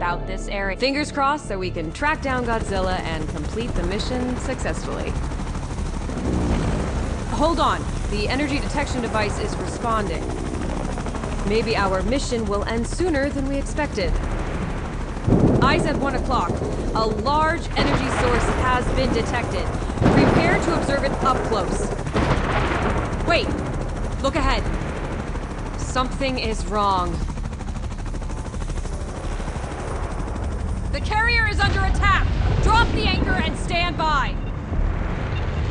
out this area. Fingers crossed so we can track down Godzilla and complete the mission successfully. Hold on. The energy detection device is responding. Maybe our mission will end sooner than we expected. Eyes at 1 o'clock. A large energy source has been detected. Prepare to observe it up close. Wait! Look ahead. Something is wrong. The carrier is under attack! Drop the anchor and stand by!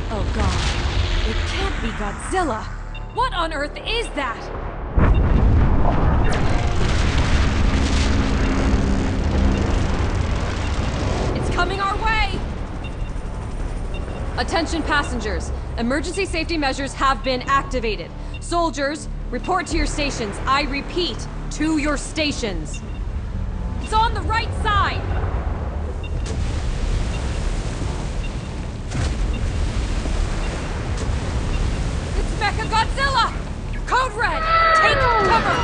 Oh god. It can't be Godzilla! What on earth is that? It's coming our way! Attention passengers. Emergency safety measures have been activated. Soldiers, report to your stations. I repeat, to your stations. It's on the right side! It's Mechagodzilla! Code Red! Take cover!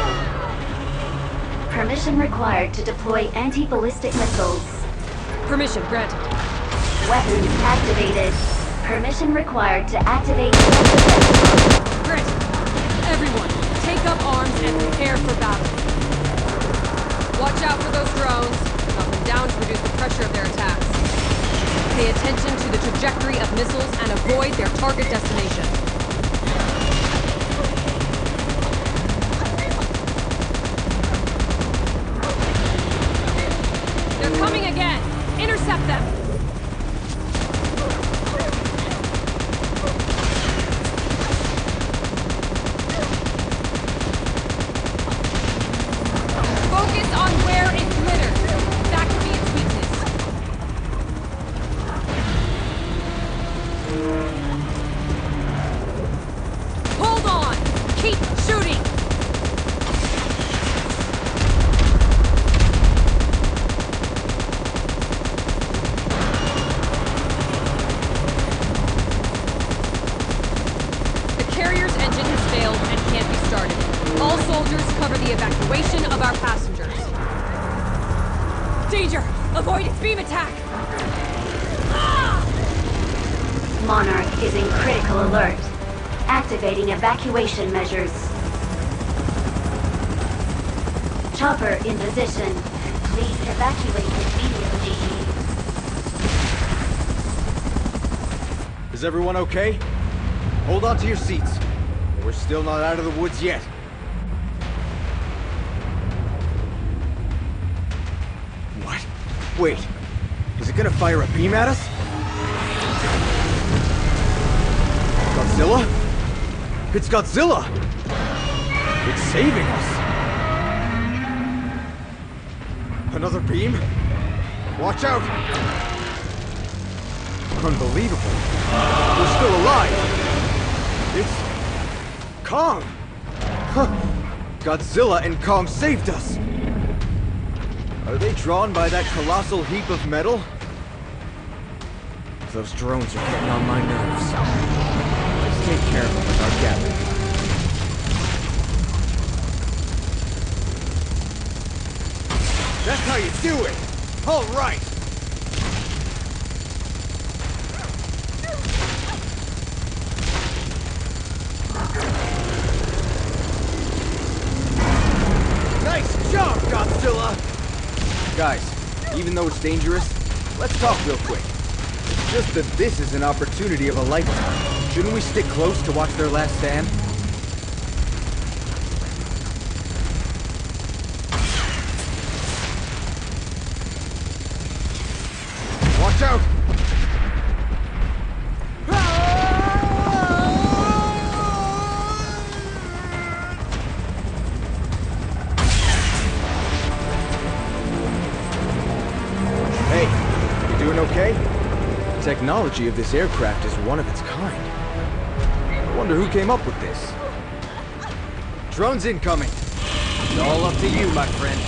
Permission required to deploy anti-ballistic missiles. Permission granted. Weapons activated. Permission required to activate self-defense. Granted. Everyone, take up arms and prepare for battle. Watch out for those drones. Knock them down to reduce the pressure of their attacks. Pay attention to the trajectory of missiles and avoid their target destination. They're coming again! Intercept them! Focus on where it glitters. That could be its weakness. Hold on! Keep shooting! The carrier's engine has failed and can't be started. All soldiers cover the evacuation of our passengers. Danger! Avoid its beam attack! Monarch is in critical alert. Activating evacuation measures. Chopper in position. Please evacuate immediately. Is everyone okay? Hold on to your seats. We're still not out of the woods yet. What? Wait. Is it gonna fire a beam at us? Godzilla? It's Godzilla! It's saving us! Another beam? Watch out! Unbelievable. We're still alive! It's... Kong! Huh. Godzilla and Kong saved us! Are they drawn by that colossal heap of metal? Those drones are getting on my nerves. Let's take care of them with our gathering. That's how you do it! All right! Nice job, Godzilla! Guys, even though it's dangerous, let's talk real quick. It's just that this is an opportunity of a lifetime. Shouldn't we stick close to watch their last stand? Watch out! Hey, you doing okay? The technology of this aircraft is one of its kind. I wonder who came up with this. Drones incoming. It's all up to you, my friend.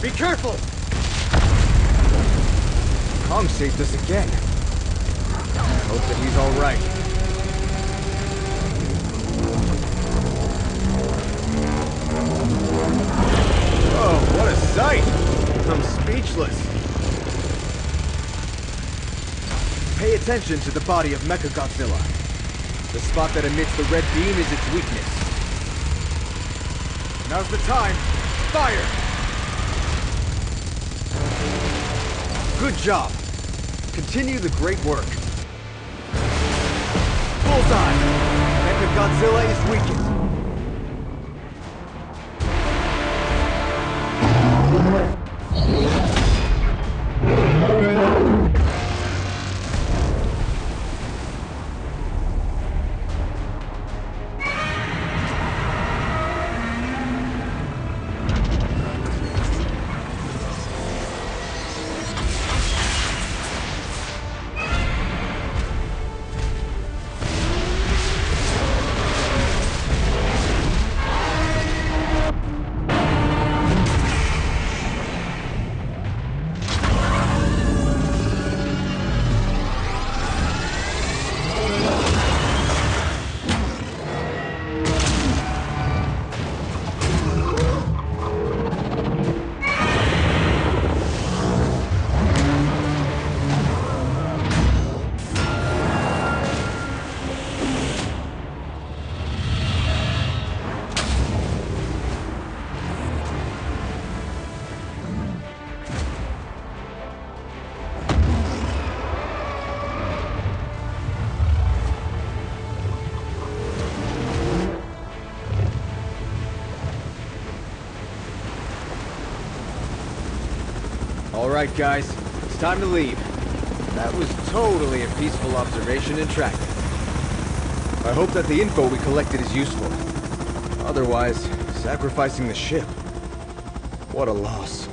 Be careful! Wong saved us again. Hope that he's all right. Oh, what a sight! I'm speechless. Pay attention to the body of Mechagodzilla. The spot that emits the red beam is its weakness. Now's the time. Fire! Good job. Continue the great work. Bullseye! Mechagodzilla is weakened. Alright guys, it's time to leave. That was totally a peaceful observation and tracking. I hope that the info we collected is useful. Otherwise, sacrificing the ship. What a loss.